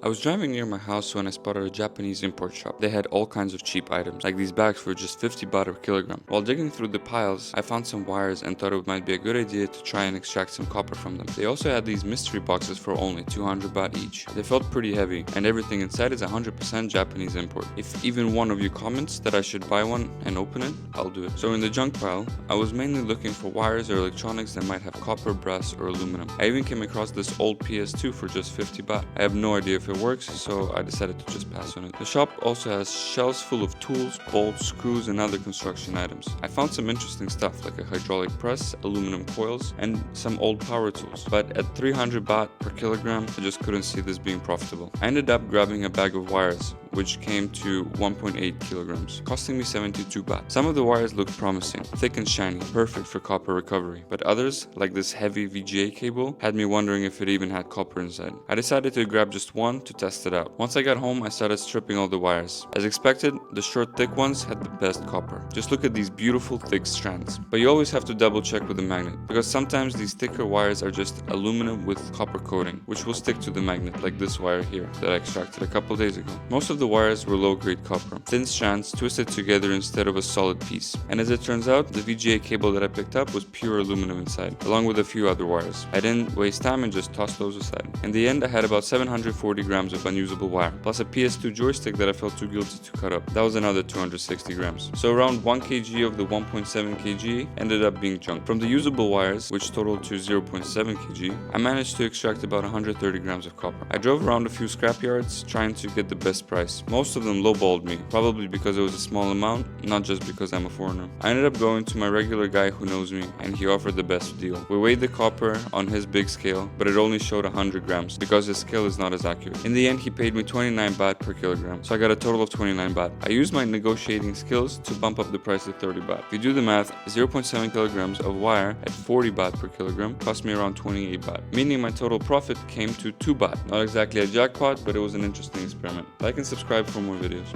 I was driving near my house when I spotted a Japanese import shop. They had all kinds of cheap items, like these bags for just 50 baht per kilogram. While digging through the piles, I found some wires and thought it might be a good idea to try and extract some copper from them. They also had these mystery boxes for only 200 baht each. They felt pretty heavy, and everything inside is 100% Japanese import. If even one of you comments that I should buy one and open it, I'll do it. So in the junk pile, I was mainly looking for wires or electronics that might have copper, brass, or aluminum. I even came across this old PS2 for just 50 baht. I have no idea if it works, so I decided to just pass on it. The shop also has shelves full of tools, bolts, screws, and other construction items. I found some interesting stuff like a hydraulic press, aluminum coils, and some old power tools. But at 300 baht per kilogram, I just couldn't see this being profitable. I ended up grabbing a bag of wires, which came to 1.8 kilograms, costing me 72 baht. Some of the wires looked promising, thick and shiny, perfect for copper recovery. But others, like this heavy VGA cable, had me wondering if it even had copper inside. I decided to grab just one to test it out. Once I got home, I started stripping all the wires. As expected, the short thick ones had the best copper. Just look at these beautiful thick strands. But you always have to double check with the magnet, because sometimes these thicker wires are just aluminum with copper coating, which will stick to the magnet, like this wire here that I extracted a couple days ago. Most of the wires were low-grade copper, thin strands twisted together instead of a solid piece. And as it turns out, the VGA cable that I picked up was pure aluminum inside, along with a few other wires. I didn't waste time and just tossed those aside. In the end, I had about 740 grams of unusable wire, plus a PS2 joystick that I felt too guilty to cut up. That was another 260 grams. So around 1 kg of the 1.7 kg ended up being junk. From the usable wires, which totaled to 0.7 kg, I managed to extract about 130 grams of copper. I drove around a few scrapyards trying to get the best price. Most of them lowballed me, probably because it was a small amount, not just because I'm a foreigner. I ended up going to my regular guy who knows me, and he offered the best deal. We weighed the copper on his big scale, but it only showed 100 grams because his scale is not as accurate. In the end, he paid me 29 baht per kilogram, so I got a total of 29 baht. I used my negotiating skills to bump up the price to 30 baht. If you do the math, 0.7 kilograms of wire at 40 baht per kilogram cost me around 28 baht, meaning my total profit came to 2 baht. Not exactly a jackpot, but it was an interesting experiment. Like and subscribe for more videos.